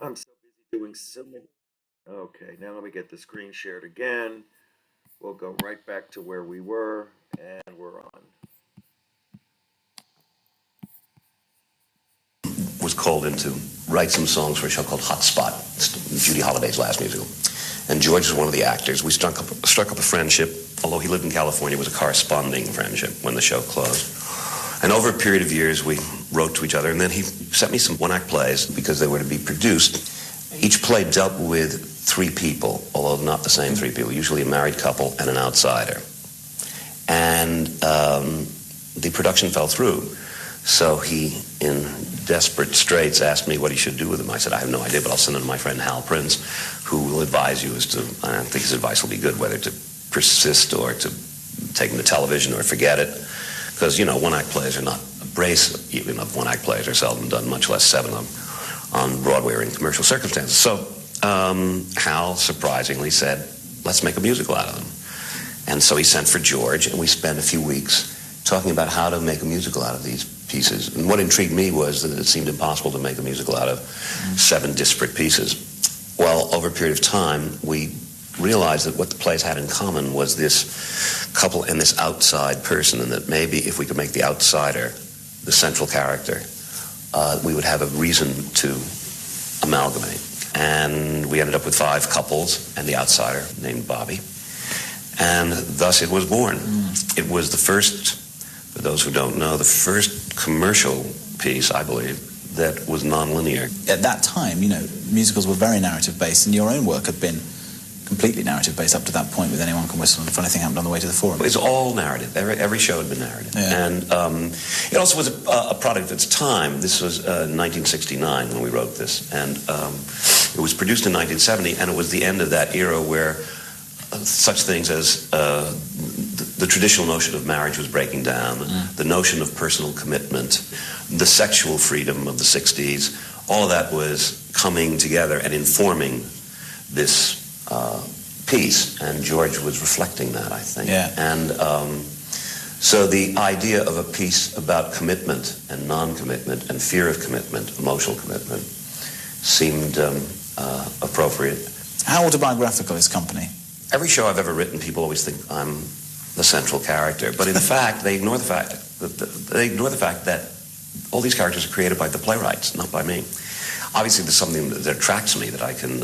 I'm so busy doing so many. Okay, now let me get the screen shared again. We'll go right back to where we were, and we're on. Was called in to write some songs for a show called Hotspot, Judy Holliday's last musical. And George was one of the actors. We struck up a friendship, although he lived in California. It was a corresponding friendship when the show closed. And over a period of years, we wrote to each other, and then he sent me some one-act plays because they were to be produced. Each play dealt with three people, although not the same three people, usually a married couple and an outsider. And the production fell through. So he, in desperate straits, asked me what he should do with them. I said, I have no idea, but I'll send them to my friend Hal Prince, who will advise you as to, I don't think his advice will be good, whether to persist or to take them to television or forget it. Because, you know, one-act plays are not abrasive. Even one-act plays are seldom done, much less seven of them, on Broadway or in commercial circumstances. So Hal surprisingly said, let's make a musical out of them. And so he sent for George, and we spent a few weeks talking about how to make a musical out of these pieces. And what intrigued me was that it seemed impossible to make a musical out of seven disparate pieces. Well, over a period of time, we realized that what the plays had in common was this couple and this outside person, and that maybe if we could make the outsider the central character, we would have a reason to amalgamate. And we ended up with five couples and the outsider named Bobby. And thus it was born. It was the first, for those who don't know, the first commercial piece, I believe, that was nonlinear. At that time, you know, musicals were very narrative-based, and your own work had been completely narrative-based up to that point with Anyone Can Whistle, and the funny thing happened on the way to the Forum. It's all narrative. Every show had been narrative. Yeah. And it also was a product of its time. This was 1969 when we wrote this. And it was produced in 1970, and it was the end of that era where such things as the traditional notion of marriage was breaking down, the notion of personal commitment, the sexual freedom of the 60s, all of that was coming together and informing this piece, and George was reflecting that, I think. Yeah. And so the idea of a piece about commitment and non-commitment and fear of commitment, emotional commitment, seemed appropriate. How autobiographical is Company? Every show I've ever written, people always think I'm the central character, but in fact, they ignore the fact that all these characters are created by the playwrights, not by me. Obviously, there's something that attracts me that I can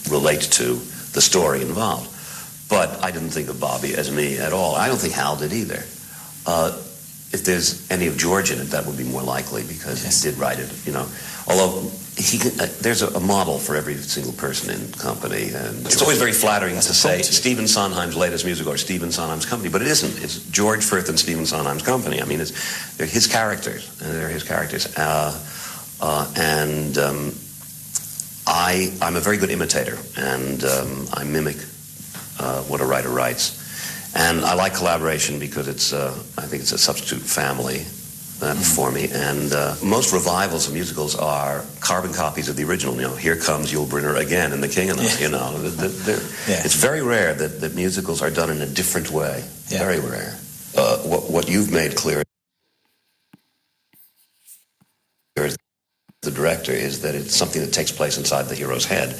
relate to the story involved, but I didn't think of Bobby as me at all. I don't think Hal did either. If there's any of George in it, that would be more likely because he did write it, you know. Although there's a model for every single person in Company, and it's always very flattering to say Stephen Sondheim's latest musical or Stephen Sondheim's Company, but it isn't. It's George Firth and Stephen Sondheim's Company. I mean, they're his characters, and they're his characters. I'm a very good imitator, and I mimic what a writer writes. And I like collaboration because I think it's a substitute family for me. And most revivals of musicals are carbon copies of the original. You know, Here Comes Yul Brynner Again and The King and I. You know, it's very rare that musicals are done in a different way. Yeah. Very rare. What you've made clear as the director is that it's something that takes place inside the hero's head.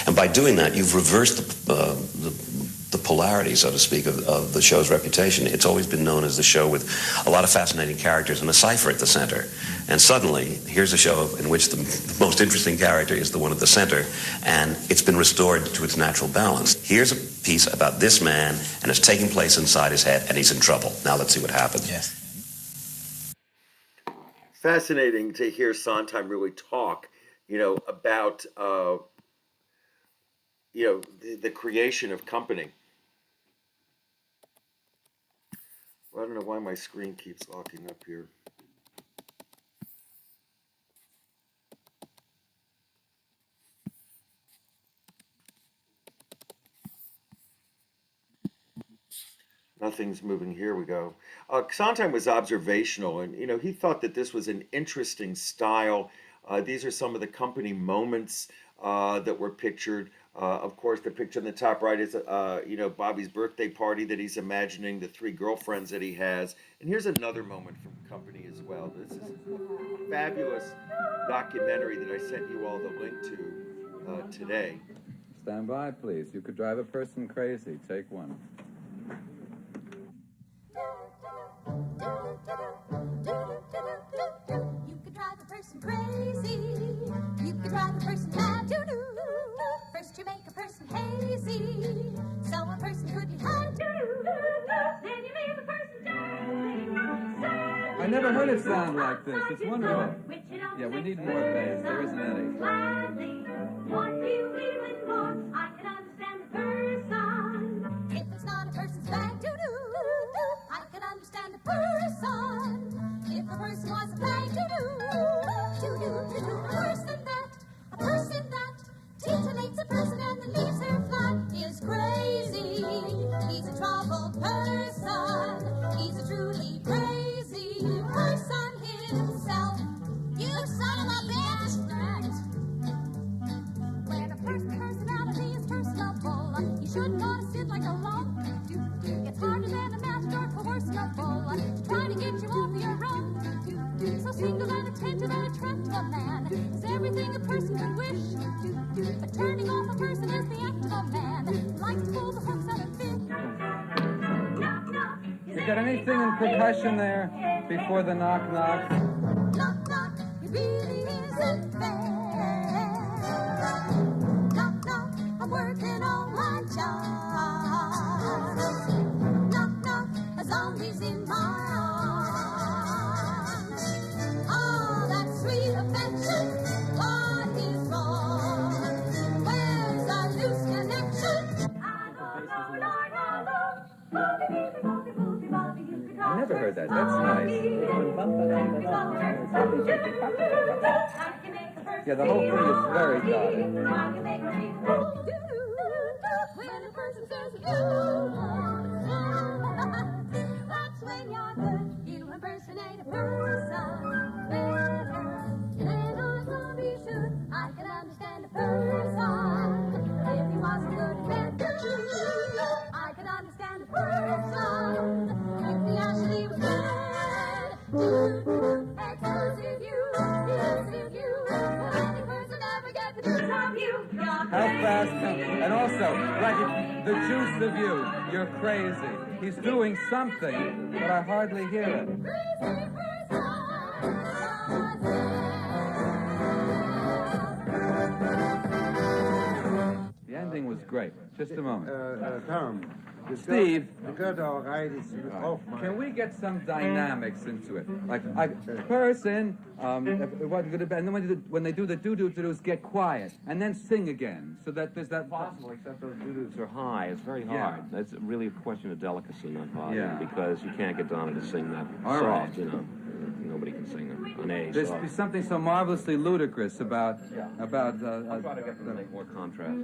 And by doing that, you've reversed the polarity, so to speak, of the show's reputation. It's always been known as the show with a lot of fascinating characters and a cipher at the center. And suddenly, here's a show in which the most interesting character is the one at the center, and it's been restored to its natural balance. Here's a piece about this man, and it's taking place inside his head, and he's in trouble. Now let's see what happens. Yes. Fascinating to hear Sondheim really talk, you know, about the creation of Company. Well, I don't know why my screen keeps locking up here. Nothing's moving. Here we go. Sondheim was observational, and he thought that this was an interesting style. These are some of the Company moments. that were pictured. Of course, the picture in the top right is, Bobby's birthday party that he's imagining, the 3 girlfriends that he has. And here's another moment from Company as well. This is a fabulous documentary that I sent you all the link to today. Stand by, please. You could drive a person crazy. Take one. You could drive a person crazy. You could drive a person mad. Doo-doo. First you make a person hazy, so a person could be hard. Doo-doo. Then you leave a person dancing. I never heard it sound like this. It's wonderful. Yeah, we need more bass. There isn't any. Gladly, want you even more. I can understand the person. If it's not a person's bag, doo-doo. I can understand the person. If a person was a bag, doo-doo. Doo-doo. A person that titillates a person and then leaves her flat is crazy. He's a troubled person. He's a truly crazy person himself. You son of a bitch! When a person's personality is personable, you shouldn't ought to sit like a log. It's harder than a matador coercible. Trying to get you off your own. So single and attentive and attractive a man is everything a person could wish. But turning off a person is the act of a man who likes to pull the hooks out of fish. Knock, knock. You got anything in percussion there before the knock knock? Knock, knock. It really isn't fair. Knock, knock. I'm working on my job. Knock, knock. A zombie's in my arms. Oh, that sweet affection. What is wrong? Where's the loose connection? I don't know, Lord, hello. Bobby, Bobby, Bobby, you could I never heard that. That's nice. Yeah, the whole thing is very dotted. When a person says you, that's when you're good. You impersonate a person better than a zombie should. I can understand a person if he wasn't good at that. I can understand a person if he actually was good. Exclusive you, will any person ever get the truth of you? How fast can... And also, like, the juice of you. You're crazy. He's doing something, but I hardly hear it. Crazy The ending was great. Just a moment. Tom. Steve. Can Can we get some dynamics into it? Like, person, it wasn't good, and then when they do the do-do-do-dos, get quiet, and then sing again, so that there's that... Possible, except those doo-doos are high. It's very Yeah. hard. It's really a question of delicacy, not volume, Yeah. because you can't get Donna to sing that All soft, right. you know. Nobody can sing an A There's soft. something so marvelously ludicrous about... Yeah. about I'll try to get them to make more contrast.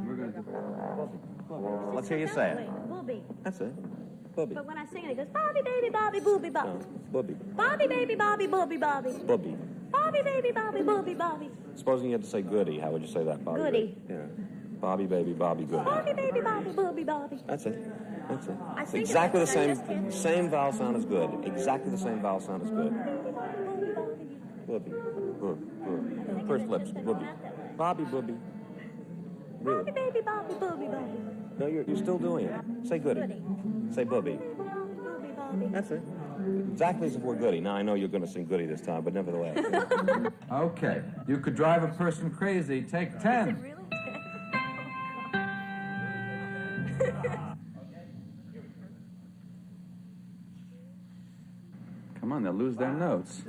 we're going to do... Let's hear you say it. Booby. That's it. Booby. But when I sing it, it goes, Bobby, baby, Bobby, booby, No, Bobby. Booby. Bobby, baby, Bobby, booby, Bobby. Booby. Bobby, baby, Bobby, booby, Bobby. Supposing you had to say goody, how would you say that, Bobby? Goody. Yeah. Bobby, baby, Bobby, goody. Bobby, baby, Bobby, booby, Bobby. That's it. That's it. I It's think exactly the it's- I just same can't- same vowel sound is good. Exactly the same vowel sound is good. Booby, Bobby, Booby. Boob. First lips. Booby. Bobby, booby. Really? Bobby, baby, Bobby, booby, Bobby. No, you're still doing it. Say goody. Say booby. Booby, Bobby. That's it. Exactly as if we're goody. Now I know you're going to sing goody this time, but nevertheless. Okay, you could drive a person crazy. Take 10. Really? Come on, they'll lose their notes.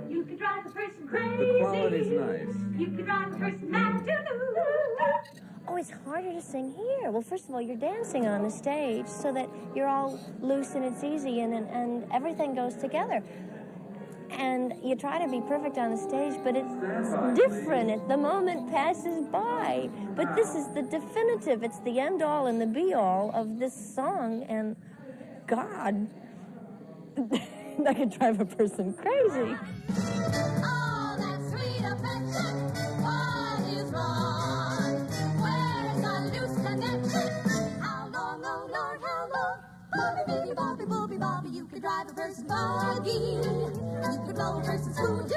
You could drive a person crazy. The quality's nice. You could drive a person mad. Oh, it's harder to sing here. Well, first of all, you're dancing on the stage so that you're all loose and it's easy and everything goes together. And you try to be perfect on the stage, but it's different. The moment passes by. But this is the definitive. It's the end all and the be all of this song. And God, That could drive a person crazy. All that sweet affection, what is wrong? Where's a loose connection? How long, oh Lord, how long? Bobby, baby, Bobby, Bobby, Bobby, you could drive a person buggy. You could blow a person's doo-doo.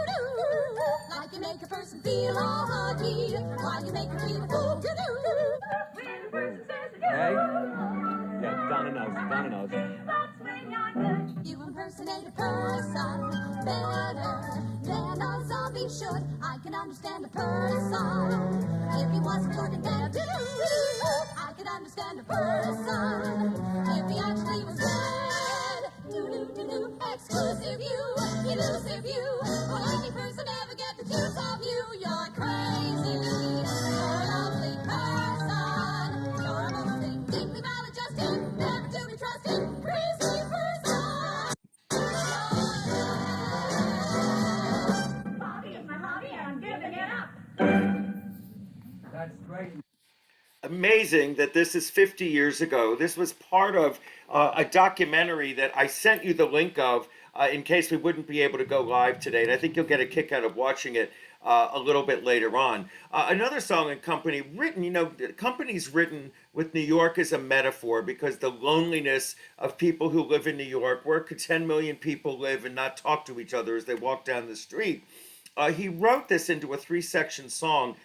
Like you make a person feel all huggy. Why you make her feel a fool, doo-doo. When a person says to Hey? you, Yeah, down the nose, down the nose. that's when you're good. You impersonate a person better than a zombie should. I can understand a person if he wasn't good and bad. I could understand a person if he actually was good. Do-do-do-do, exclusive you, elusive you. Will any person ever get the juice of you? You're crazy, you're a lovely person. You're a moving, deeply maladjusted, never to be trusted, crazy person. Bobby is my hobby and I'm giving it up. That's great. Amazing that this is 50 years ago. This was part of a documentary that I sent you the link of in case we wouldn't be able to go live today. And I think you'll get a kick out of watching it a little bit later on. Another song in Company, written, Company's written with New York as a metaphor because the loneliness of people who live in New York, where could 10 million people live and not talk to each other as they walk down the street? He wrote this into a 3-section song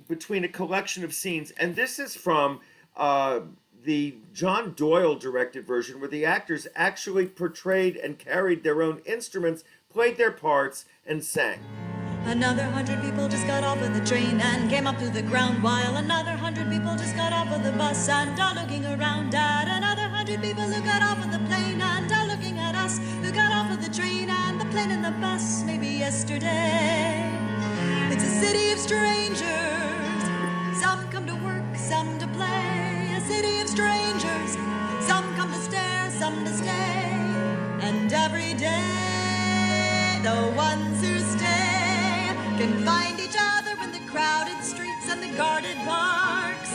between a collection of scenes. And this is from the John Doyle directed version where the actors actually portrayed and carried their own instruments, played their parts, and sang. Another 100 people just got off of the train and came up to the ground, while another 100 people just got off of the bus and are looking around at another 100 people who got off of the plane and are looking at us who got off of the train and the plane and the bus maybe yesterday. It's a city of strangers. Some come to work, some to play. A city of strangers. Some come to stare, some to stay. And every day, the ones who stay can find each other in the crowded streets and the guarded parks,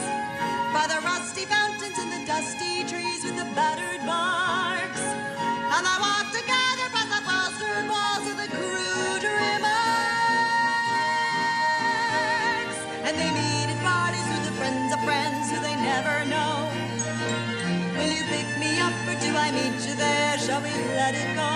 by the rusty fountains and the dusty trees with the battered barks. And they walk together past the plastered walls of the crude remarks. And they meet at parties with the friends of friends who they never know. Will you pick me up or do I meet you there? Shall we let it go?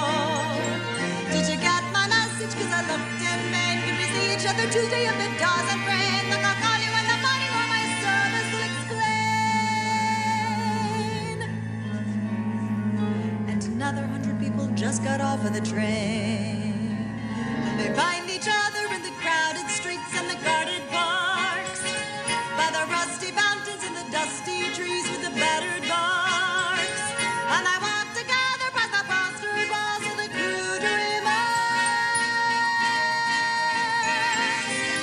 Did you get my message? 'Cause I looked in vain. Can we see each other Tuesday if it doesn't rain? Look, I'll call you in the morning or my service will explain. And another 100 people just got off of the train. And they find each other in the crowded streets and the guarded parks, by the rusty fountains and the dusty trees with the battered barks. And I walk together past the plastered walls of the crude remarks.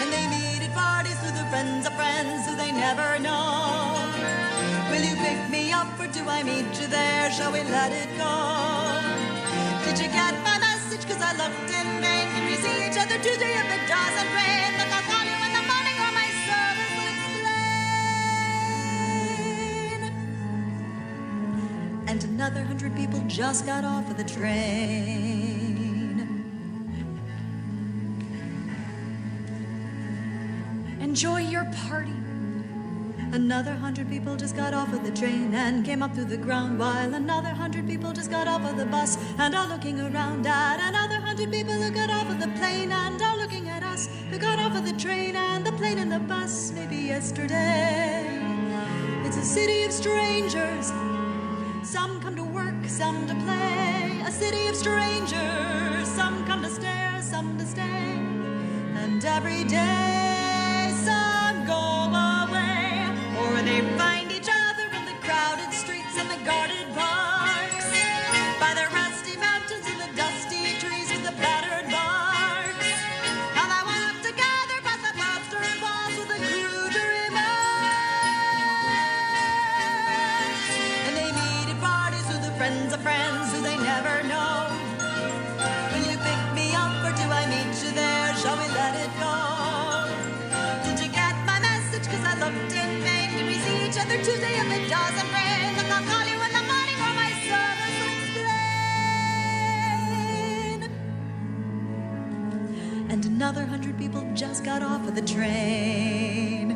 And they meet at parties with the friends of friends who they never know. Will you pick me up or do I meet you there? Shall we let it go? Did you get my message? 'Cause I looked in vain. Can we see each other Tuesday if it doesn't rain? Look, I'll call you in the morning or my service will explain. And another 100 people just got off of the train. Enjoy your party. Another 100 people just got off of the train and came up through the ground, while another 100 people just got off of the bus and are looking around at another 100 people who got off of the plane and are looking at us who got off of the train and the plane and the bus maybe yesterday. It's a city of strangers. Some come to work, some to play. A city of strangers. Some come to stare, some to stay. And every day some go away, or they find each other in the crowded streets and the guarded parks, by the rusty mountains and the dusty trees with the battered barks. And they walk together past the plastered walls with the crude remarks. And they meet at parties with the friends of friends who they never know. Will you pick me up or do I meet you there? Shall we let it go? Did you get my message? 'Cause I looked in vain. Can we see each other Tuesday if it doesn't rain? Look, I'll call you in the morning or my service will explain. another 100 people just got off of the train.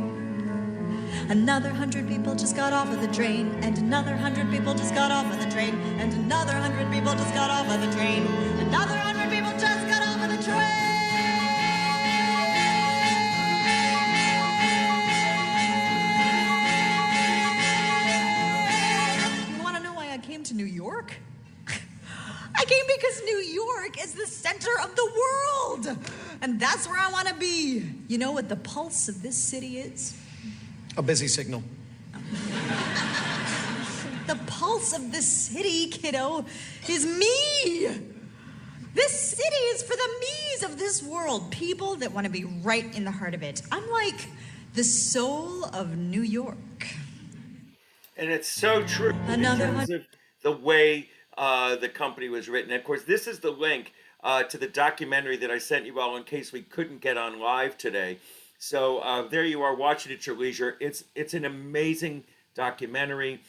Another 100 people just got off of the train, and another 100 people just got off of the train, and another 100 people just got off of the train. Another 100 people just got off of the train. You want to know why I came to New York? I came because New York is the center of the world, and that's where I want to be. You know what the pulse of this city is? A busy signal. The pulse of this city, kiddo, is me. This city is for the me's of this world. People that want to be right in the heart of it. I'm like the soul of New York. And it's so true Another in terms of the way the company was written. And of course, this is the link to the documentary that I sent you all in case we couldn't get on live today. So there you are, watching at your leisure. It's an amazing documentary.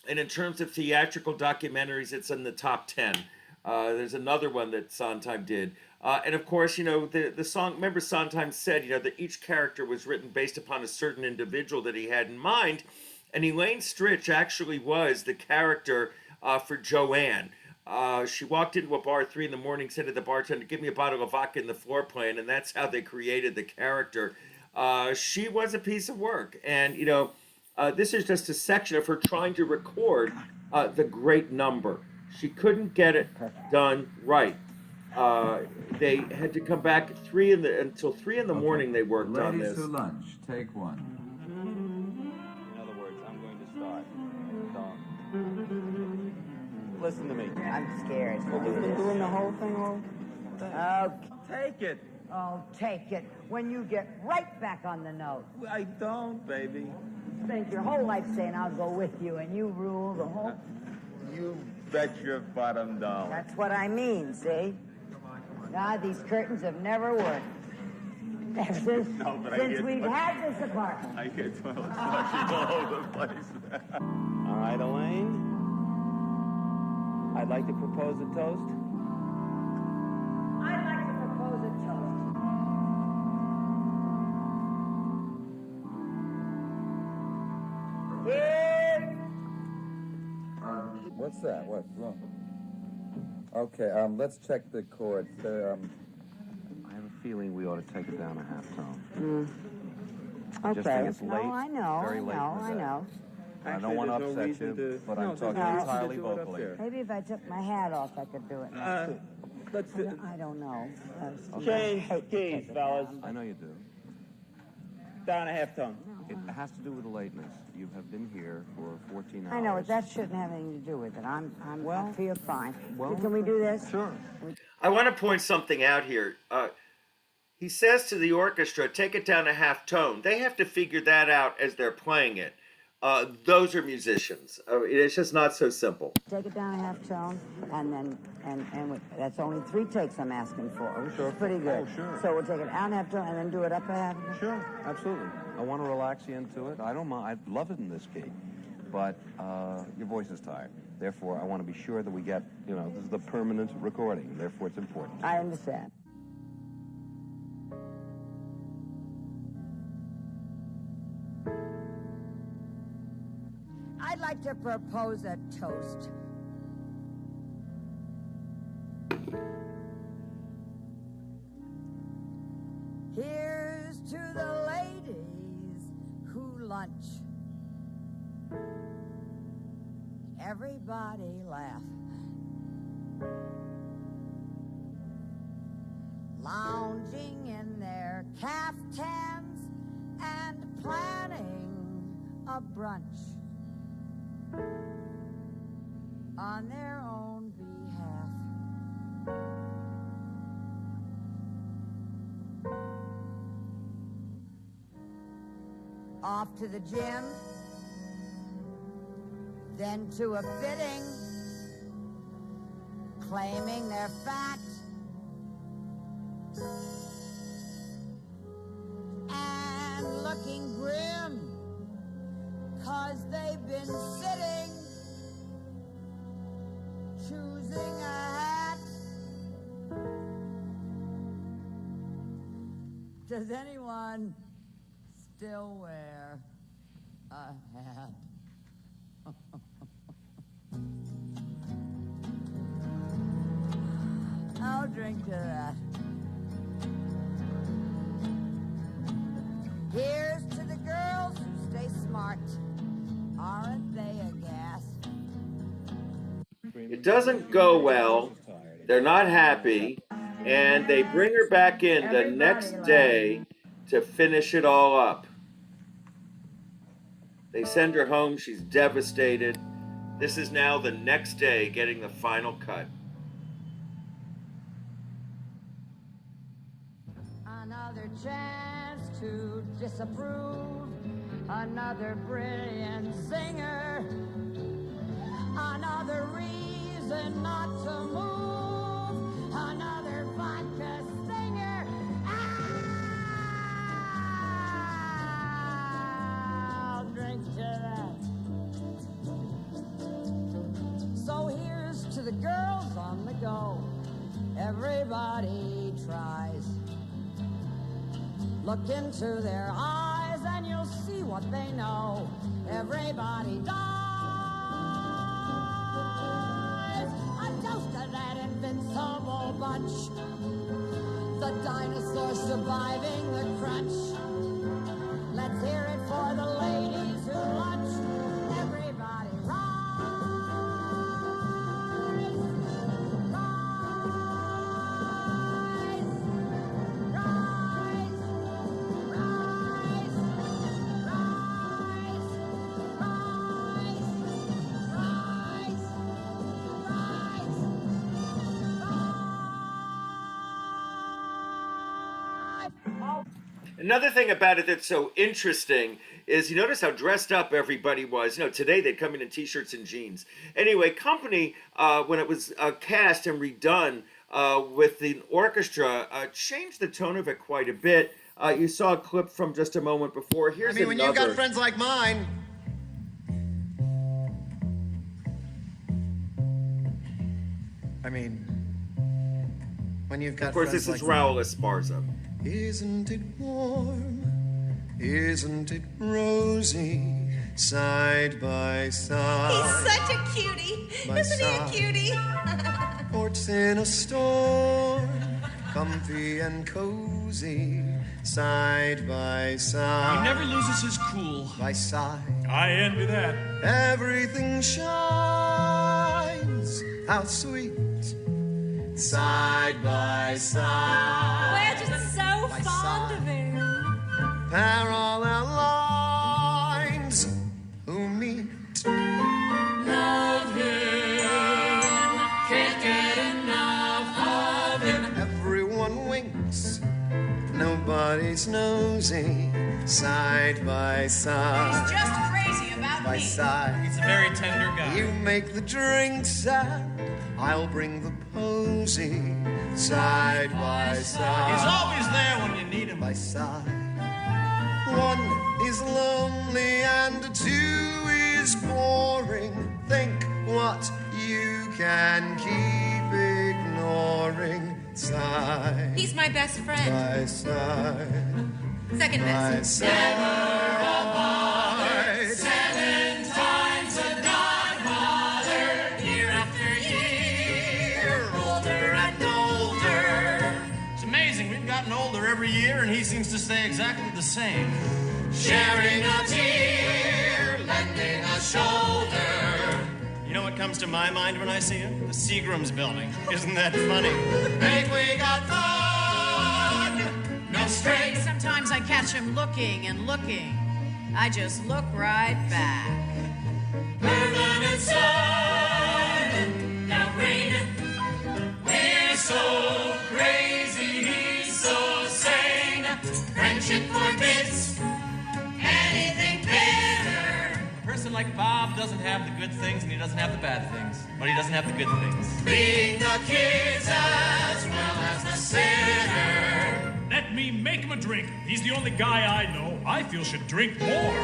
And in terms of theatrical documentaries, it's in the top 10. There's another one that Sondheim did. And of course, you know, the song, remember Sondheim said, you know, that each character was written based upon a certain individual that he had in mind. And Elaine Stritch actually was the character for Joanne. She walked into a bar at 3 a.m, said to the bartender, "Give me a bottle of vodka in the floor plan," and that's how they created the character. She was a piece of work. And, you know, this is just a section of her trying to record the great number. She couldn't get it done right. They had to come back at until 3 a.m. they worked on Ladies this. to lunch, take one. In other words, I'm going to start. Don't. Listen to me. I'm scared. Well, You've been doing the whole thing all day? Take it. Oh, take it. When you get right back on the note. I don't, baby. Spent your whole life saying I'll go with you and you rule the whole... You bet your bottom dollar. That's what I mean, see? God, these curtains have never worked. Since we've had this apartment. I get toilet flushing all over the place. All right, Elaine. I'd like to propose a toast. I'd like to propose a toast. Here. What's that? What's wrong? Okay, let's check the chords. They're, I have a feeling we ought to take it down a half tone. I just Okay. think it's late. No, I know. Very late. I know. I don't want to upset you, but I'm talking entirely vocally. Maybe if I took my hat off, I could do it. Let's I don't know. change the keys, fellas. I know you do. Down a half tone. It has to do with the lateness. You have been here for 14 hours. I know, but that shouldn't have anything to do with it. I feel fine. well, Can we do this? Sure. I want to point something out here. He says to the orchestra, take it down a half tone. They have to figure that out as they're playing it. Those are musicians. It's just not so simple. Take it down a half tone, and then that's only 3 takes I'm asking for, which is pretty good. Oh, sure. So we'll take it down a half tone and then do it up a half tone. Sure, absolutely. I want to relax you into it. I don't mind. I'd love it in this key. But your voice is tired. Therefore, I want to be sure that we get, this is the permanent recording. Therefore, it's important. I understand. I'd like to propose a toast. Here's to the ladies who lunch. Everybody laugh. Lounging in their caftans and planning a brunch on their own behalf. Off to the gym, then to a fitting, claiming they're fat and looking grim, 'cause they've been sitting, choosing a hat Does anyone still wear a hat? I'll drink to that. Here's to the girls who stay smart. Aren't they a gas? It doesn't go well. They're not happy. And they bring her back in the next day to finish it all up. They send her home. She's devastated. This is now the next day getting the final cut. Another chance to disapprove. Another brilliant singer. Another reason not to move. Another vodka stinger. I'll drink to that. So here's to the girls on the go. Everybody tries. Look into their eyes and you'll see what they know. Everybody dies. A toast to that invincible bunch. The dinosaurs surviving the crunch. Let's hear it for the ladies who lunch. Everybody rise. Another thing about it that's so interesting is you notice how dressed up everybody was. Today they'd come in t-shirts and jeans. Anyway, Company, when it was cast and redone with the orchestra, changed the tone of it quite a bit. You saw a clip from just a moment before. Here's another. When you've got friends like mine. When you've got Of course, friends this is like Raul Esparza. Isn't it warm? Isn't it rosy? Side by side. He's such a cutie. Isn't he a cutie? Ports in a storm, comfy and cozy. Side by side. He never loses his cool. By side. I envy that. Everything shines. How sweet. Side by side. We're just so fond of him. Parallel lines who meet. Love him. Can't get enough of him. Everyone winks. Nobody's nosy. Side by side. He's just crazy about by me. Side. He's a very tender guy. You make the drinks and I'll bring the posy. Side by side. He's always there when you need him. By side. One is lonely and two is boring. Think what you can keep ignoring. Side. He's my best friend. By side. Second By best. side. Apart. 7 times a godmother, year after year, older and older. It's amazing, we've gotten older every year and he seems to stay exactly the same. Sharing a tear, lending a shoulder. You know what comes to my mind when I see him? The Seagram's building. Isn't that funny? Think we got fun, no straight. Sometimes I catch him looking and looking. I just look right back. Permanent sun, now raining. We're so crazy, he's so sane. Friendship forbids anything better. A person like Bob doesn't have the good things and he doesn't have the bad things, but he doesn't have the good things. Being the kids as well as the sinner. Let me make him a drink. He's the only guy I know I feel should drink more.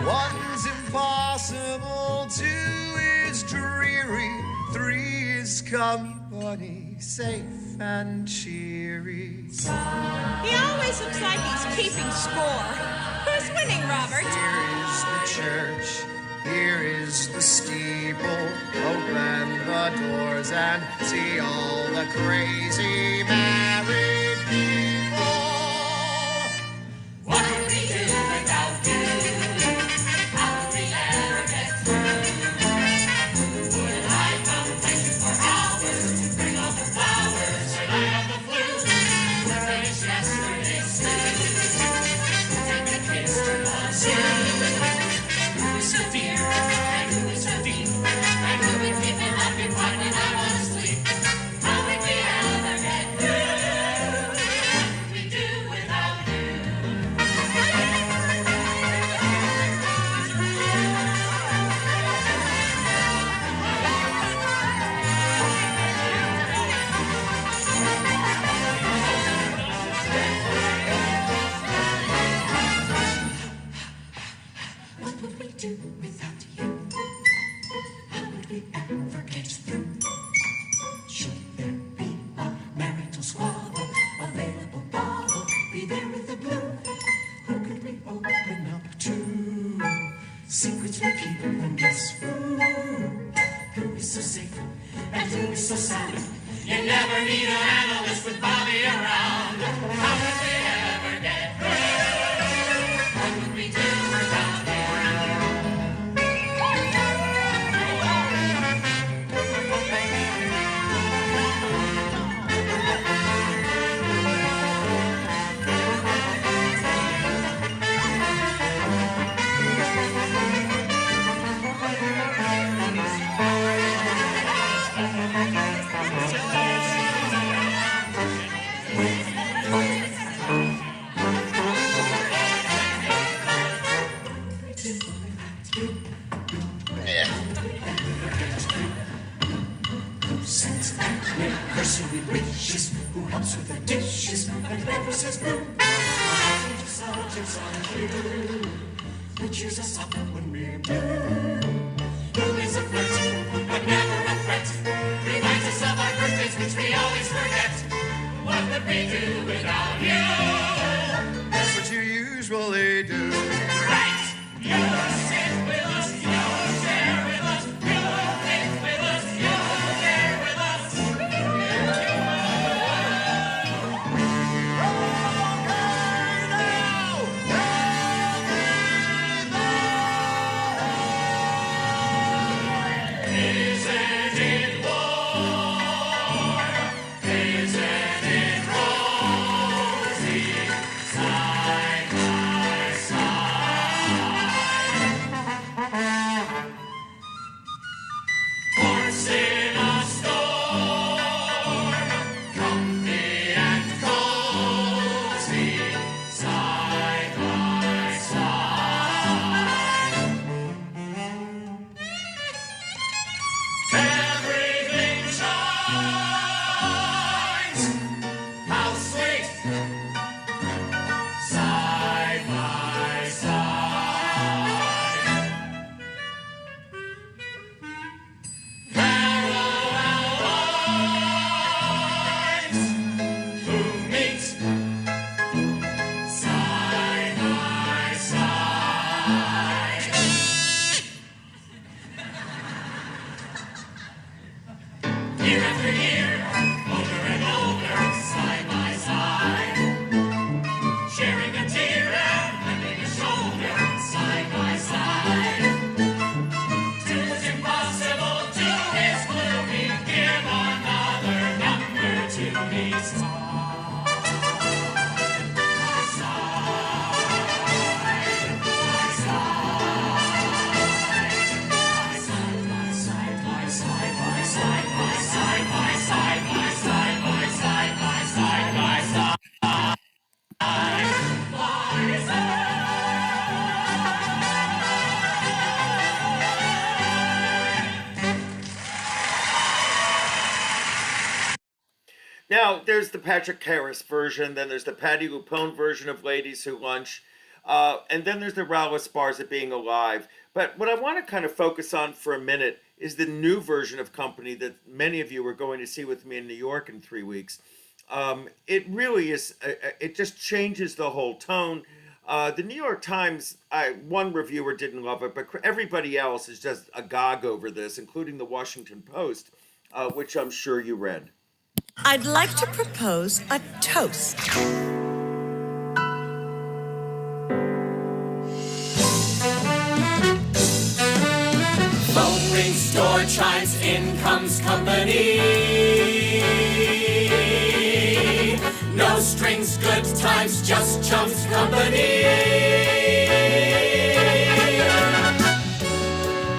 One's impossible, two is dreary, three is company, safe and cheery. He always looks like he's keeping score. Who's winning, Robert? Here is the church, here is the steeple. Open the doors and see all the crazy married people. What would we do without you? How would we ever get through? Would I contemplate for hours? Bring all the flowers, and I have the flu. Finish yesterday's stew. Take the kids to the zoo. Who is so dear, and who is so deep, and who would keep me happy quiet when I want to sleep? How would we ever get through? What would we do without you? What would we do without you? How would we ever get through? Should there be a marital squabble, available bottle, be there with the glue? Who could we open up to? Secrets we keep from guess who is so safe and who is so sound? You never need an analyst with Bobby around. How would we ever get through? What would we do without you? Sense and rehearsal with wishes, who helps with the dishes and never says boo. Subjects on cue, who cheers us up when we're blue. Who is a flirt, but never a threat, reminds us of our birthdays which we always forget. What would we do without you? That's what you usually do. Right, you sit with us, you share with us, you think with us, you dare with us. Isn't it warm? Isn't it rosy? Side by side. Horse in a storm, comfy and cozy, side by side. Everything shines, how sweet, side by side. Parallel lines, who meet, side by side. Year after year, older and older, side by side. Sharing a tear and lending a shoulder, side by side. To what's impossible, to his gloomy, give another number to me. Now, there's the Patrick Harris version, then there's the Patti LuPone version of Ladies Who Lunch, and then there's the Raul Esparza Being Alive. But what I want to kind of focus on for a minute is the new version of Company that many of you are going to see with me in New York in 3 weeks. It really is, it just changes the whole tone. The New York Times, one reviewer didn't love it, but everybody else is just agog over this, including the Washington Post, which I'm sure you read. I'd like to propose a toast. Phone rings, door chimes, in comes company. No strings, good times, just chumps company.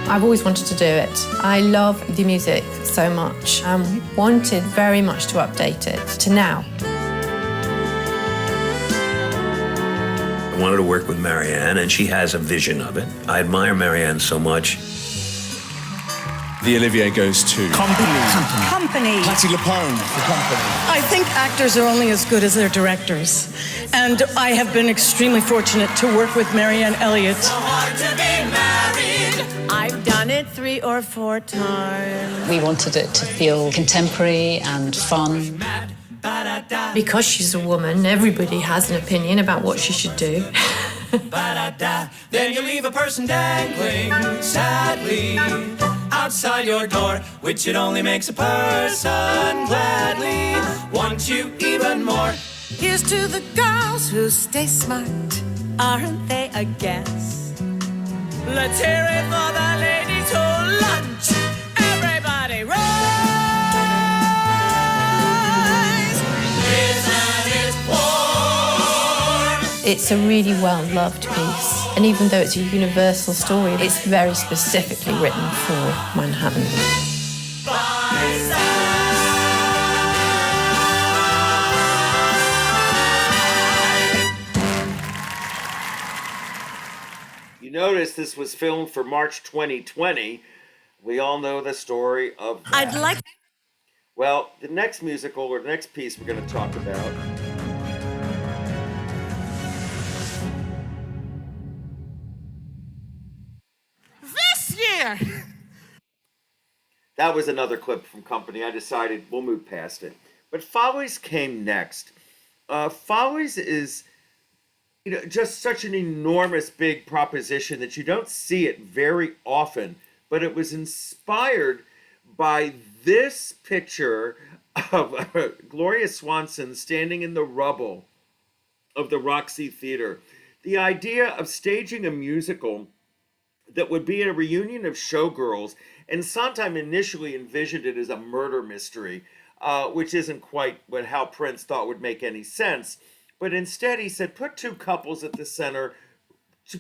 I've always wanted to do it. I love the music so much and wanted very much to update it to now. I wanted to work with Marianne, and she has a vision of it. I admire Marianne so much. The Olivier goes to Company. Patti LuPone for Company. I think actors are only as good as their directors. And I have been extremely fortunate to work with Marianne Elliott. I've done it 3 or 4 times. We wanted it to feel contemporary and fun. Because she's a woman, everybody has an opinion about what she should do. Then you leave a person dangling sadly outside your door, which it only makes a person gladly want you even more. Here's to the girls who stay smart. Aren't they a guess? Let's hear it for the ladies who lunch. Everybody rise. Isn't it warm? It's a really well-loved piece. And even though it's a universal story, it's very specifically written for Manhattan. You notice this was filmed for March 2020. We all know the story of that. I'd like... Well, the next musical or the next piece we're going to talk about This year! that was another clip from Company. I decided we'll move past it. But Follies came next. Follies is, just such an enormous big proposition that you don't see it very often. But it was inspired by this picture of Gloria Swanson standing in the rubble of the Roxy Theater. The idea of staging a musical that would be a reunion of showgirls, and Sondheim initially envisioned it as a murder mystery, which isn't quite what Hal Prince thought would make any sense. But instead he said, put 2 couples at the center,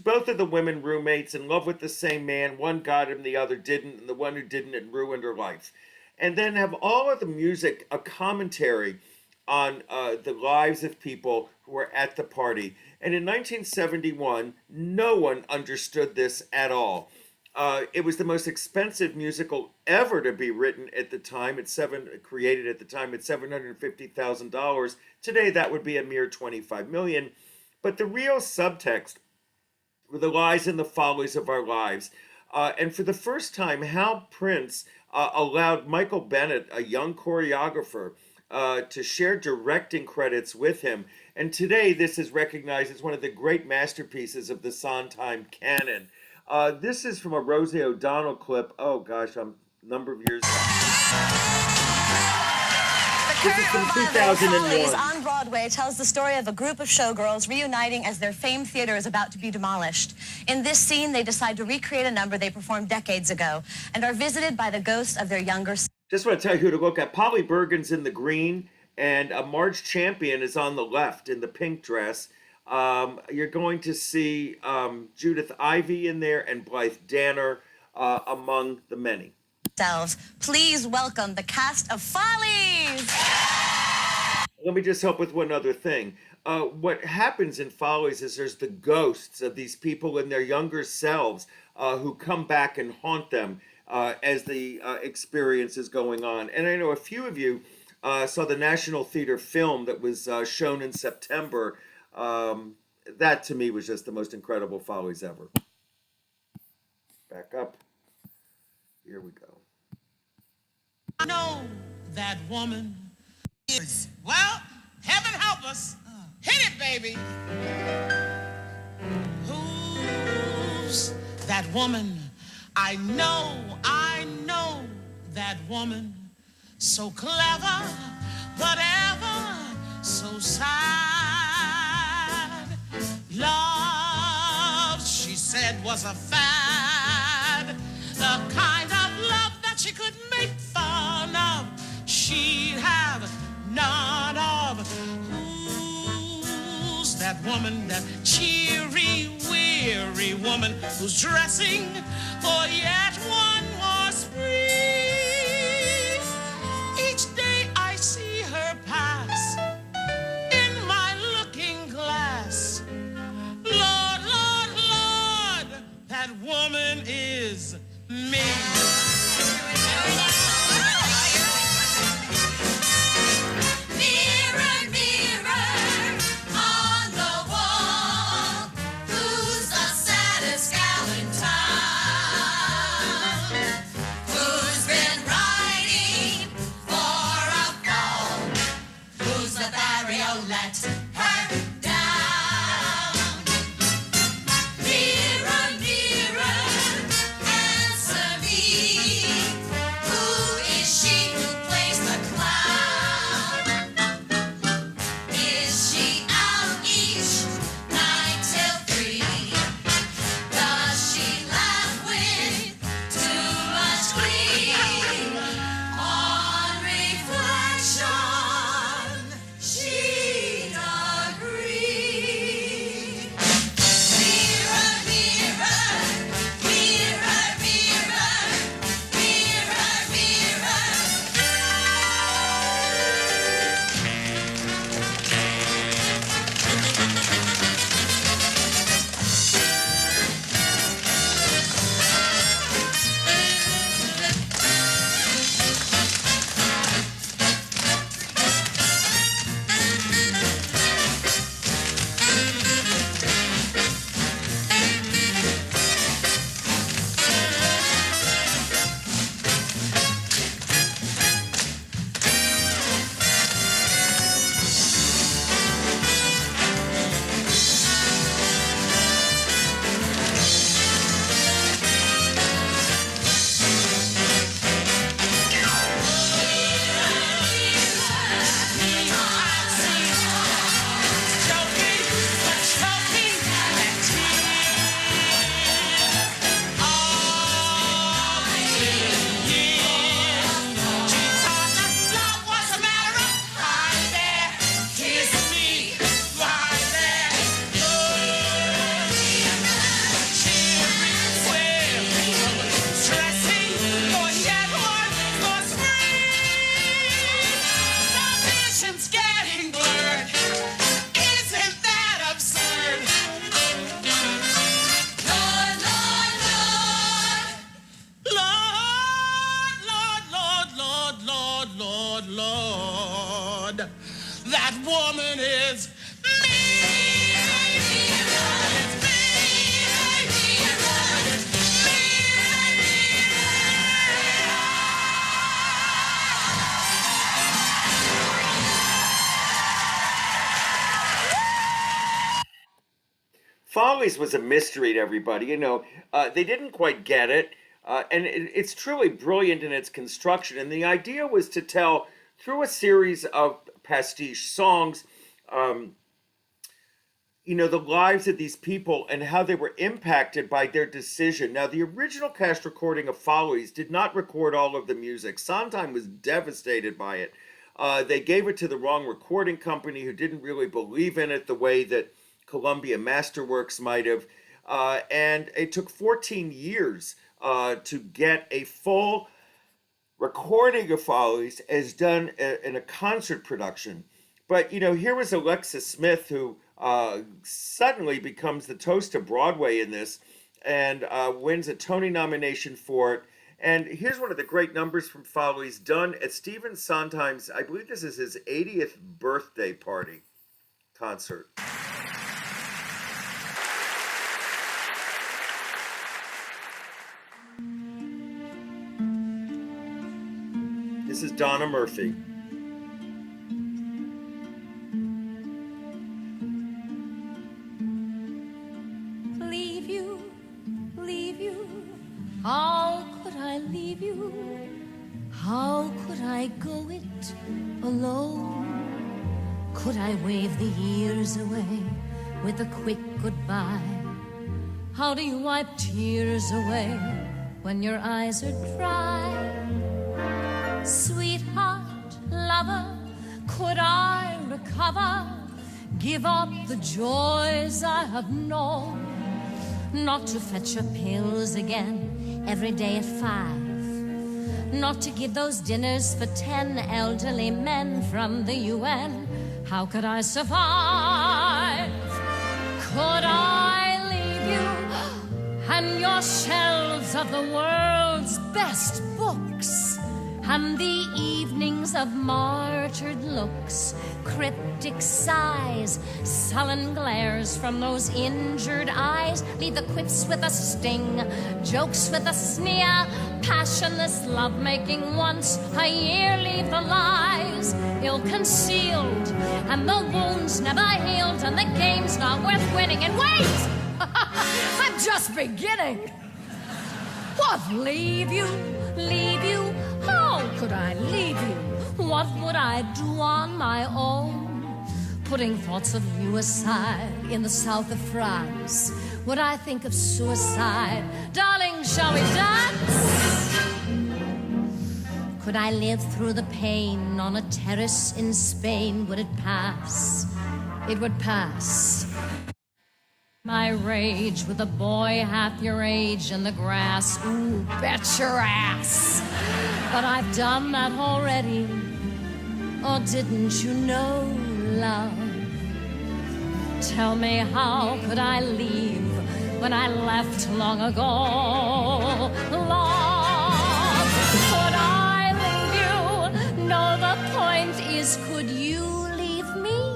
both of the women roommates in love with the same man. One got him, the other didn't, and the one who didn't, it ruined her life. And then have all of the music a commentary on the lives of people who were at the party. And in 1971, no one understood this at all. It was the most expensive musical ever to be written at the time. Created at the time at $750,000. Today, that would be a mere $25 million. But the real subtext were the lies and the follies of our lives. And for the first time, Hal Prince allowed Michael Bennett, a young choreographer, to share directing credits with him. And today, this is recognized as one of the great masterpieces of the Sondheim canon. This is from a Rosie O'Donnell clip. Oh gosh, I'm a number of years back. This is from Follies 2001. on Broadway tells the story of a group of showgirls reuniting as their famed theater is about to be demolished. In this scene, they decide to recreate a number they performed decades ago and are visited by the ghosts of their younger. Just want to tell you who to look at. Polly Bergen's in the green, and Marge Champion is on the left in the pink dress. You're going to see Judith Ivey in there and Blythe Danner among the many. Please welcome the cast of Follies. Let me just help with one other thing. What happens in Follies is there's the ghosts of these people in their younger selves who come back and haunt them as the experience is going on. And I know a few of you saw the National Theater film that was shown in September. That to me was just the most incredible Follies ever. Back up. Here we go. I know that woman is. Well, heaven help us. Hit it, baby. Who's that woman? I know that woman. So clever, but ever so sad. Love, she said, was a fad. The kind of love that she could make fun of, she'd have none of. Who's that woman, that cheery, weary woman who's dressing for yet one more spree? Each day I see her pass in my looking glass. Lord, Lord, Lord, that woman is me. Mirror, mirror on the wall, who's the saddest gal in town? Who's been riding for a fall? Who's the barrier let her down? Mirror, mirror, answer me. Who is she who plays the clown? Is she out each night till 3? Does she laugh with too much glee? On reflection, she'd agree. Mirror, mirror, mirror, mirror, mirror, mirror. Getting blurred. Isn't that absurd? Lord, Lord, Lord. Lord, Lord, Lord, Lord, Lord, Lord. That woman is me. Follies was a mystery to everybody. They didn't quite get it, and it's truly brilliant in its construction. And the idea was to tell through a series of pastiche songs, the lives of these people and how they were impacted by their decision. Now, the original cast recording of Follies did not record all of the music. Sondheim was devastated by it. They gave it to the wrong recording company who didn't really believe in it the way that Columbia Masterworks might have. And it took 14 years to get a full recording of Follies as done in a concert production. But, here was Alexis Smith, who suddenly becomes the toast of Broadway in this and wins a Tony nomination for it. And here's one of the great numbers from Follies done at Stephen Sondheim's, I believe this is his 80th birthday party concert. This is Donna Murphy. Leave you, leave you. How could I leave you? How could I go it alone? Could I wave the years away with a quick goodbye? How do you wipe tears away when your eyes are dry? Sweetheart, lover, could I recover? Give up the joys I have known, not to fetch your pills again every day at 5, not to give those dinners for 10 elderly men from the UN. How could I survive? Could I leave you and your shelves of the world's best books, and the evenings of martyred looks, cryptic sighs, sullen glares from those injured eyes? Leave the quips with a sting, jokes with a sneer, passionless lovemaking once a year. Leave the lies, ill-concealed, and the wounds never healed, and the game's not worth winning. And wait! I'm just beginning. What, leave you? Leave you? How could I leave you? What would I do on my own? Putting thoughts of you aside in the south of France, would I think of suicide? Darling, shall we dance? Could I live through the pain on a terrace in Spain? Would it pass? It would pass. My rage with a boy half your age in the grass. Ooh, bet your ass. But I've done that already. Or didn't you know, love? Tell me, how could I leave when I left long ago? Love, could I leave you? No, the point is, could you leave me?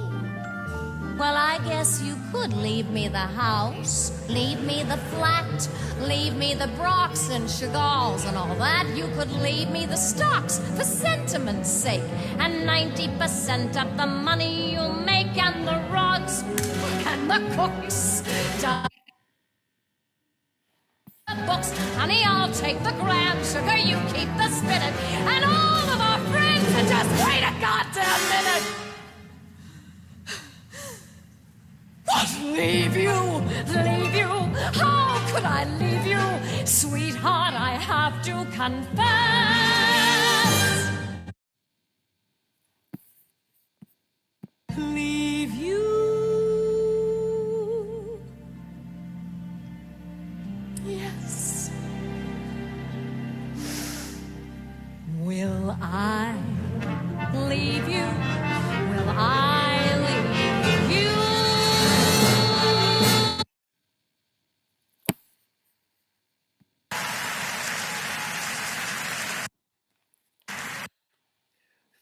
Well, I guess you could leave me the house, leave me the flat, leave me the Brocs and Chagalls and all that. You could leave me the stocks for sentiment's sake, and 90% of the money you'll make, and the rugs and the cooks. The books, honey, I'll take the grand sugar, you keep the spinach, and all of our friends, and just wait a goddamn minute. What, leave you? Leave you? How could I leave you? Sweetheart, I have to confess. Leave you? Yes. Will I leave you? Will I leave you?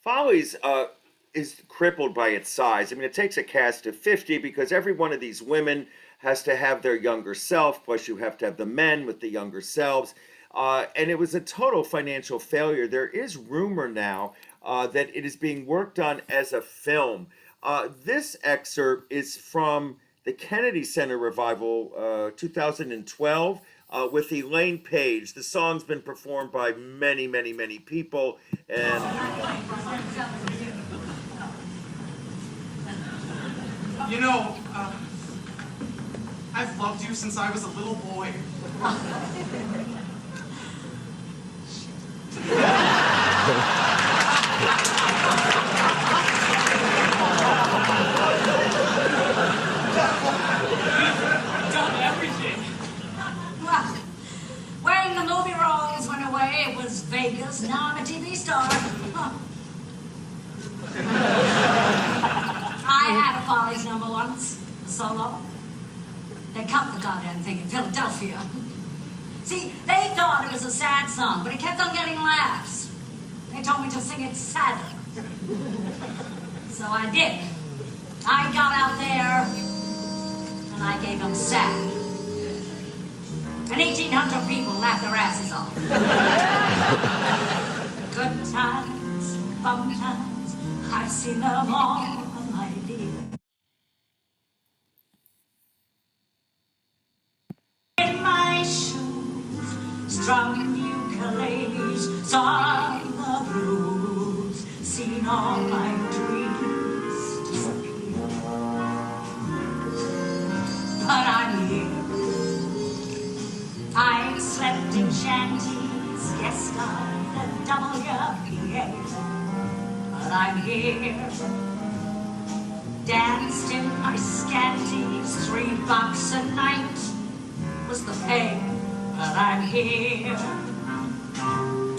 Follies is crippled by its size. I mean, it takes a cast of 50 because every one of these women has to have their younger self, plus you have to have the men with the younger selves. And it was a total financial failure. There is rumor now that it is being worked on as a film. This excerpt is from the Kennedy Center revival, 2012. With Elaine Page. The song's been performed by many, many, many people. And you know, I've loved you since I was a little boy. Done everything. Well, wearing the movie roles went away. It was Vegas. Now I'm a TV star. Huh. I had a Follies number once, a solo. They cut the goddamn thing in Philadelphia. See, they thought it was a sad song, but it kept on getting laughs. They told me to sing it sadder. So I did. I got out there, and I gave them sad. And 1,800 people laughed their asses off. Good time. Sometimes I've seen them all, my dear. In my shoes, strum ukuleles, sung the blues, seen all my dreams disappear. But I'm here. I've slept in shanties, guest on the WPA. But I'm here. Danced in my scanties, $3 a night was the pay, but I'm here.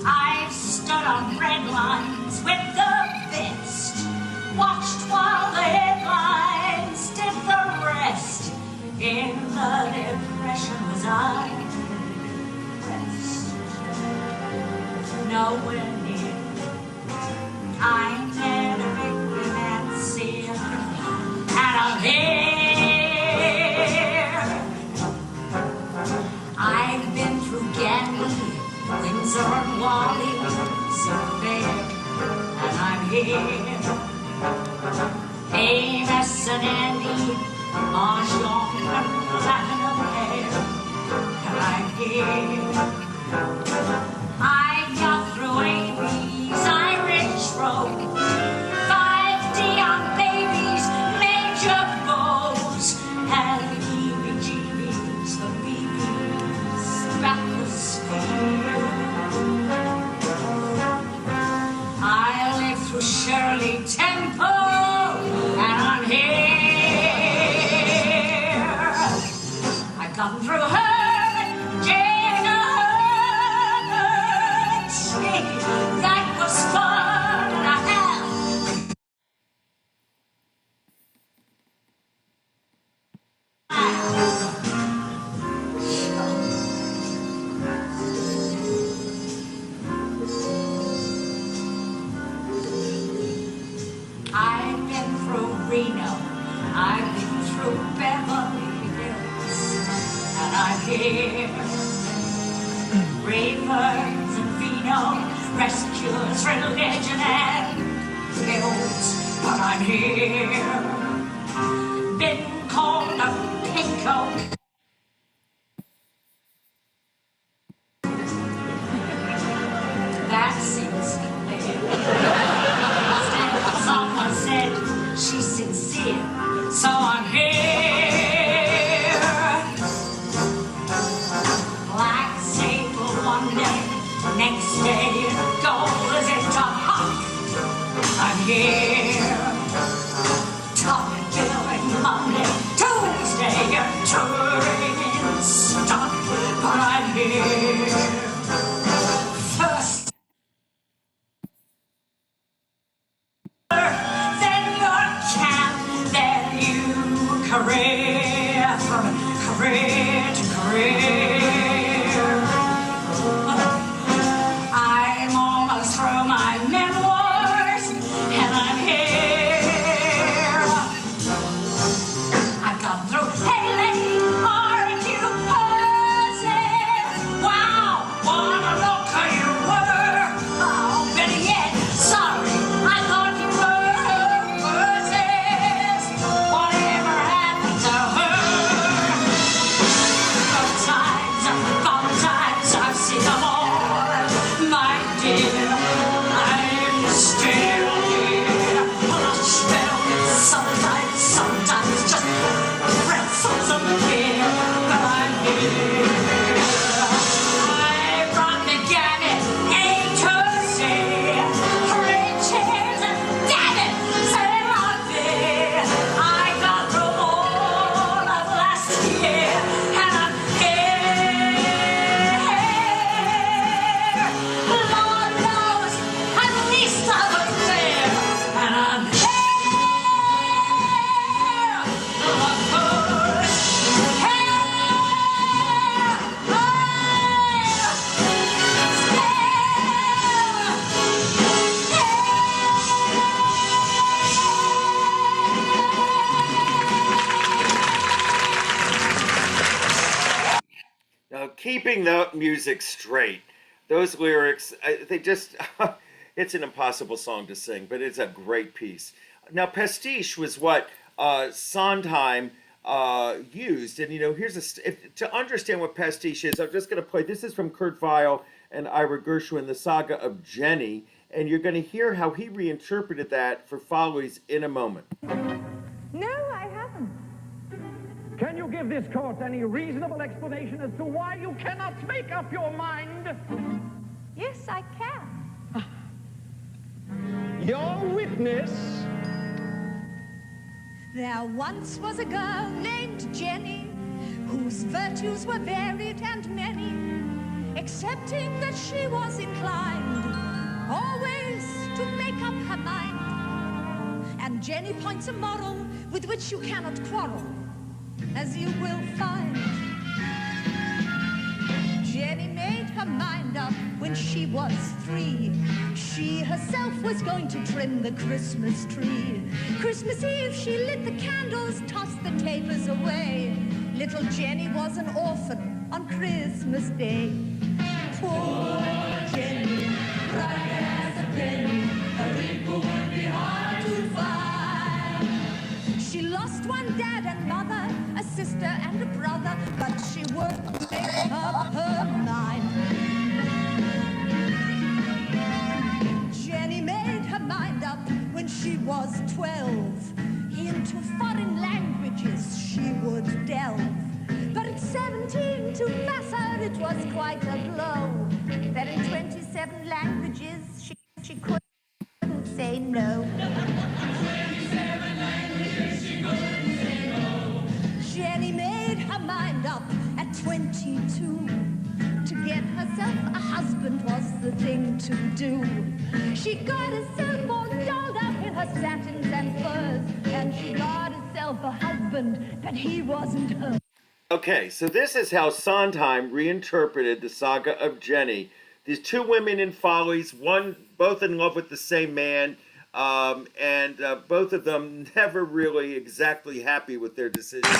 I've stood on red lines with the best, watched while the headlines did the rest. In the depression was I rest. Nowhere near. I met a big financier, and I'm here. I've been through Ganley, Windsor, and Wally's, and I'm here. Amos and Andy, Marshall and Platinum Hair, and I'm here. I got through AB's Irish Road, 5 Dion babies, major bows, and the EBGBs, the BBs, Bathysphere. I lived through Shirley Temple, and I'm here. I've gone through her, Jane Hurley. That was fun and a half. I've been through Reno, I've been through Beverly Hills, and I'm here. Ravens and vino, rescues, religion and guilt, but I'm here. Been called a pinko. That seems clear. Someone said she's sincere, so I'm here. Black sable one day, next day it goes into hot. I'm here. Top billing Monday, Tuesday you're touring in stock, but I'm here. First then your camp, then you career from career to career. I'm almost through my memoirs, and I'm here. I've gone through Haley, RQ, Horses. Wow, what a looker you were. Oh, better yet, sorry, I thought you were verses. Whatever happened to her? Good times, fun times, I've seen them all. My dear, I'm still here. Lunch bell, sometimes just pretzels and beer, but I'm here. I brought the gamut, A to Z, riches and damn it, say I'm there. I got through all of last year, and I'm here. Lord knows, at least I was there, and I'm here. Look good. Now, keeping the music straight, those lyrics, they just, It's an impossible song to sing, but it's a great piece. Now, pastiche was what Sondheim used, and to understand what pastiche is, I'm just going to play. This is from Kurt Weill and Ira Gershwin, the saga of Jenny, and you're going to hear how he reinterpreted that for Follies in a moment. No, I haven't. Can you give this court any reasonable explanation as to why you cannot make up your mind? Yes, I can. Your witness. There once was a girl named Jenny, whose virtues were varied and many, excepting that she was inclined always to make up her mind. And Jenny points a moral with which you cannot quarrel, as you will find. Jenny made her mind up when she was 3. She herself was going to trim the Christmas tree. Christmas Eve, she lit the candles, tossed the tapers away. Little Jenny was an orphan on Christmas Day. Poor Jenny, bright as a penny, a wrinkle would be hard to find. She lost one dad and mother, a sister and a brother, but she wouldn't make up her mind. Jenny made her mind up when she was 12. Into foreign languages she would delve. But at 17, to pass her, it was quite a blow. That in 27 languages she couldn't say no. 27 languages she couldn't say no. Jenny made her mind up at 22. To get herself a husband was the thing to do. She got herself all dolled up in her satins and furs, and she got herself a husband, but he wasn't her. Okay, so this is how Sondheim reinterpreted the saga of Jenny. These two women in Follies, both in love with the same man, and both of them never really exactly happy with their decisions.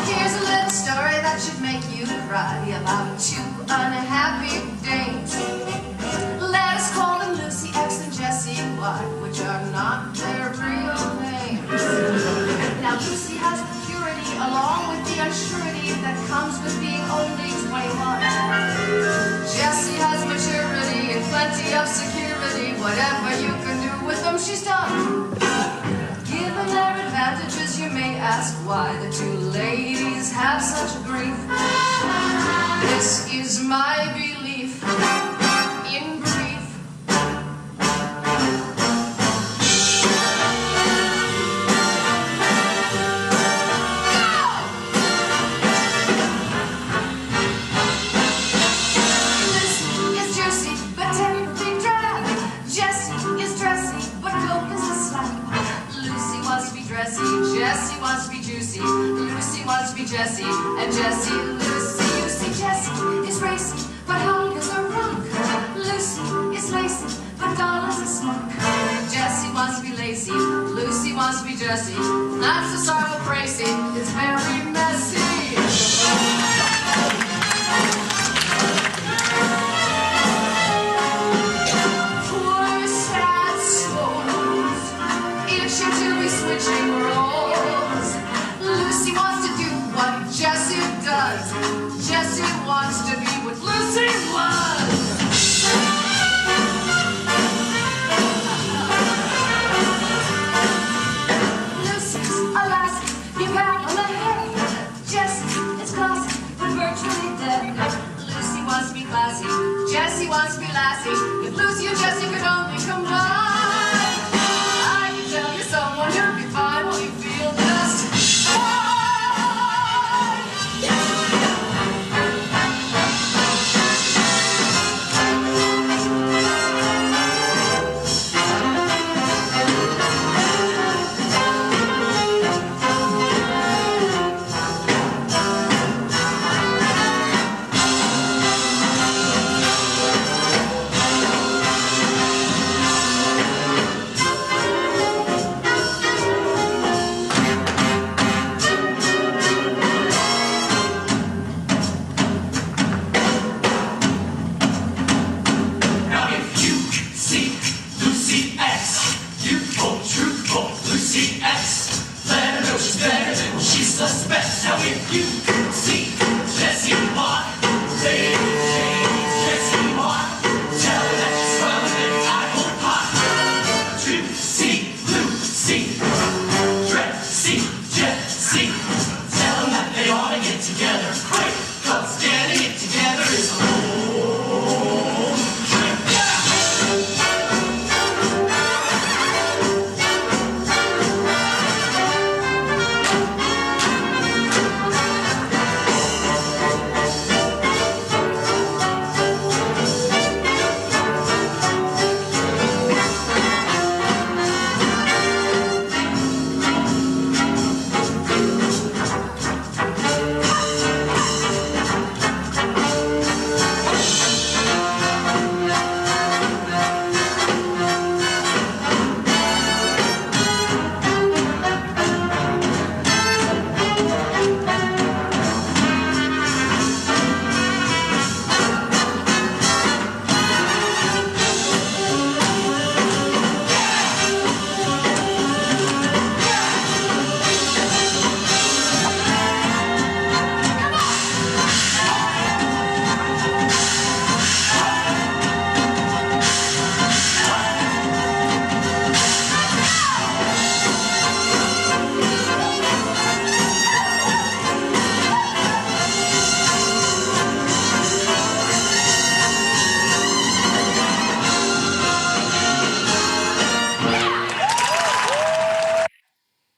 Here's a little story that should make you cry about 2 unhappy dames. Let us call them Lucy X and Jessie Y, which are not their real names. Now Lucy has purity along with the unsurety that comes with being only 21. Jessie has maturity and plenty of security. Whatever you can do with them, she's done. Given their advantages, you may ask why the 2 ladies have such grief. This is my belief in brief. Lucy is juicy, but terribly drab. Jessie is dressy, but cold as a slab. Lucy wants to be dressy, Jessie wants to be juicy. Lucy wants to be Jessie, and Jessie, Lucy. You see, Jessie is racy, but hard as a rock. Lucy is lacy, but dull as a smock. Jessie wants to be lacy, Lucy wants to be Jessie. That's the sort of crazy, it's very messy. Poor sad souls, itching to be switching roles. Lucy wants to do what Jessie does. Jessie wants to be what Lucy was. Lucy's a lassie, you pat on the head. Jessie is classy, but virtually dead. Lucy wants to be classy, Jessie wants to be lassie. If Lucy and Jessie could only combine, I can tell you someone who'd be fine while you feel just fine. You see Jesse Mark, say Jesse Mark. Tell her that she's smiling in apple pie. Juicy, Lucy, Dressy, Jesse. Tell them that they ought to get together quick, 'cause getting it together is a whole trick.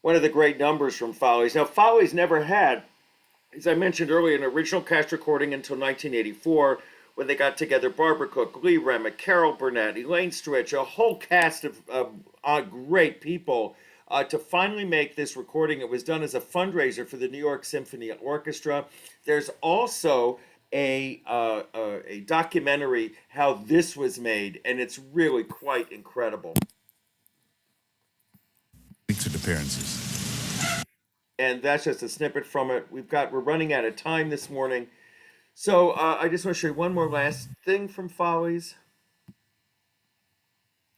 One of the great numbers from Follies. Now, Follies never had, as I mentioned earlier, an original cast recording until 1984, when they got together Barbara Cook, Lee Remick, Carol Burnett, Elaine Stritch, a whole cast of great people to finally make this recording. It was done as a fundraiser for the New York Symphony Orchestra. There's also a documentary how this was made, and it's really quite incredible. Featured appearances. And that's just a snippet from it. We're running out of time this morning. So I just want to show you one more last thing from Follies.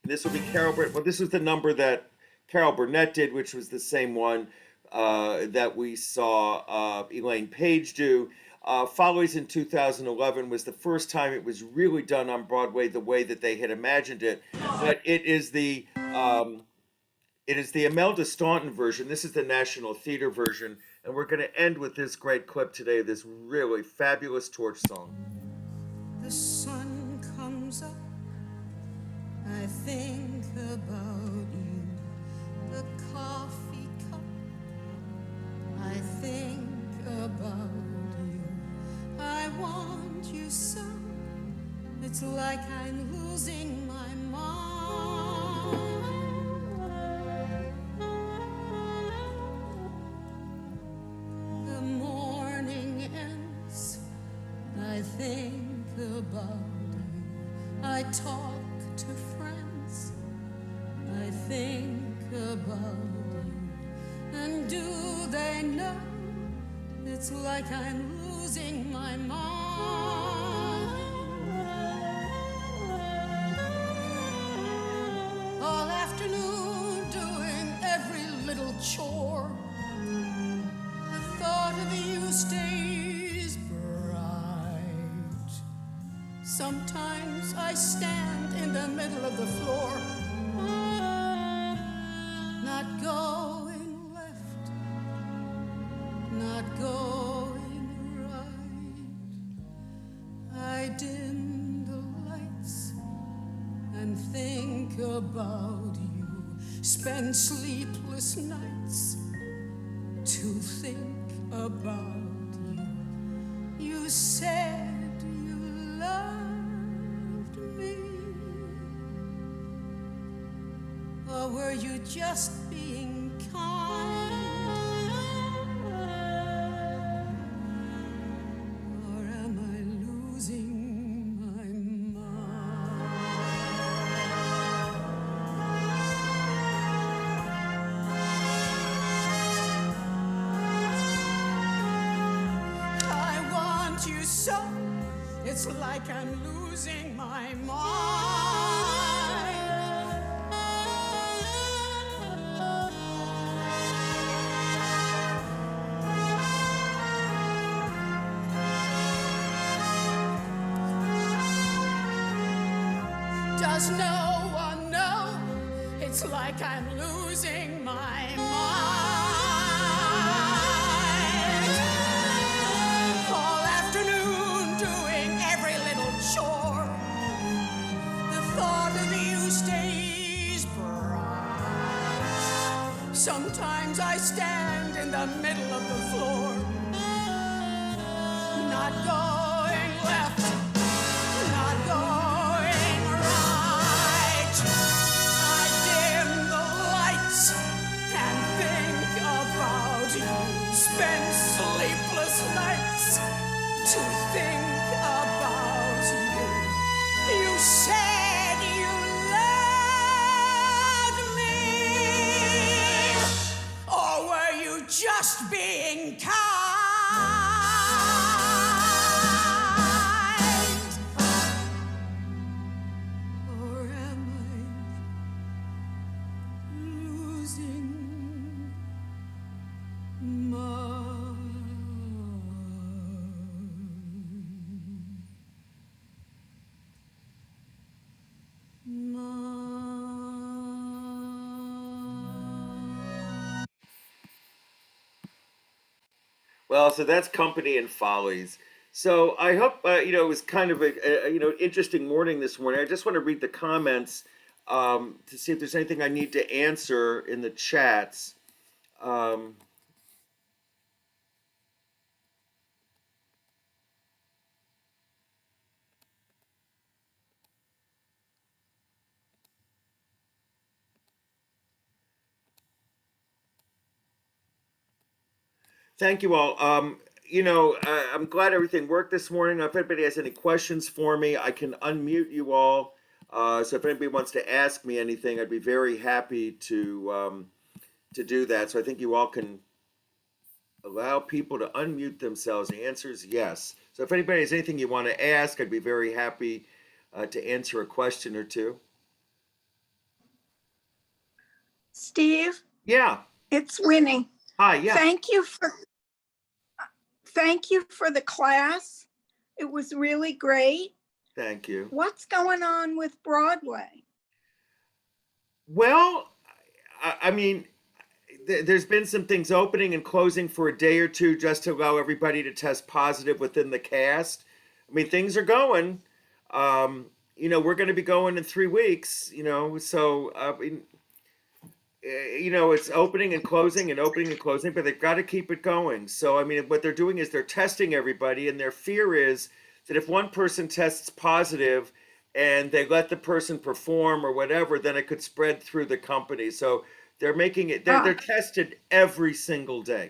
This will be Carol Burnett. Well, this was the number that Carol Burnett did, which was the same one that we saw Elaine Page do. Follies in 2011 was the first time it was really done on Broadway the way that they had imagined it. But it is the Imelda Staunton version. This is the National Theater version. And we're going to end with this great clip today, this really fabulous torch song. The sun comes up, I think about you. The coffee cup, I think about you. I want you so, it's like I'm losing my mind. The morning ends, I think about you. I talk to friends, I think about you. And do they know it's like I'm losing my mind? All afternoon doing every little chore. The thought of you stays bright. Sometimes I stand in the middle of the floor, not going left, not going right. I dim the lights and think about you, spend sleepless nights to think about you. You said you loved me, or were you just being kind? Or am I losing my mind? I want you so, it's like I'm losing my mind. does no one know? It's like I'm losing my mind. All afternoon doing every little chore. The thought of you stays bright. Sometimes I stand in the middle of the floor, not going left, not going right. I dim the lights and think about you. Spend sleepless nights to think about you. You said you loved me, or were you just being kind? Or am I losing Well, so that's Company and Follies. So I hope it was kind of a interesting morning this morning. I just want to read the comments to see if there's anything I need to answer in the chats. Um, Thank you all. I'm glad everything worked this morning. If anybody has any questions for me, I can unmute you all. So if anybody wants to ask me anything, I'd be very happy to do that. So I think you all can allow people to unmute themselves. The answer is yes. So if anybody has anything you want to ask, I'd be very happy to answer a question or two. Steve, Yeah. it's Winnie. Hi. Yeah. Thank you for the class. It was really great. Thank you. What's going on with Broadway? Well, I mean, there's been some things opening and closing for a day or two just to allow everybody to test positive within the cast. I mean, things are going. We're going to be going in 3 weeks. So it's opening and closing and opening and closing, but they've got to keep it going. So I mean, what they're doing is they're testing everybody, and their fear is that if one person tests positive and they let the person perform or whatever, then it could spread through the company. So they're making it, they're tested every single day.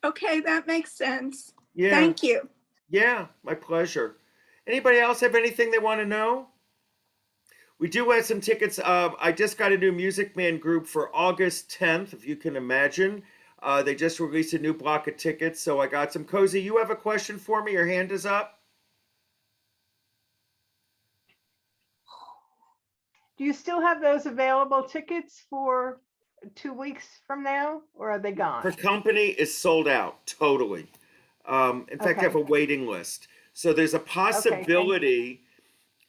Okay, that makes sense. Yeah. Thank you. Yeah, my pleasure. Anybody else have anything they want to know? We do have some tickets. I just got a new Music Man group for August 10th, if you can imagine. They just released a new block of tickets, so I got some. Cozy, you have a question for me? Your hand is up. Do you still have those available tickets for 2 weeks from now, or are they gone? Her company is sold out, totally. In fact, I have a waiting list. So there's a possibility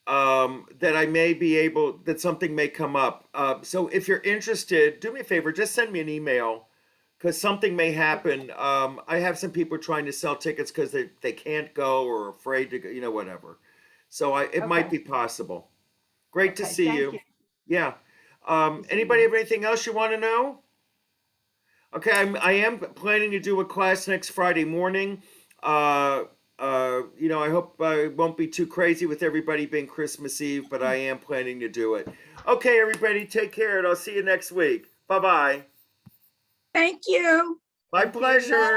that I may be able, that something may come up. So if you're interested, do me a favor, just send me an email, because something may happen. I have some people trying to sell tickets because they can't go or afraid to go, whatever. So it might be possible. Great to see you. Yeah. Anybody have anything else you want to know? Okay, I am planning to do a class next Friday morning. I hope it won't be too crazy with everybody being Christmas Eve, but I am planning to do it. Okay, everybody, take care, and I'll see you next week. Bye-bye. Thank you. My pleasure.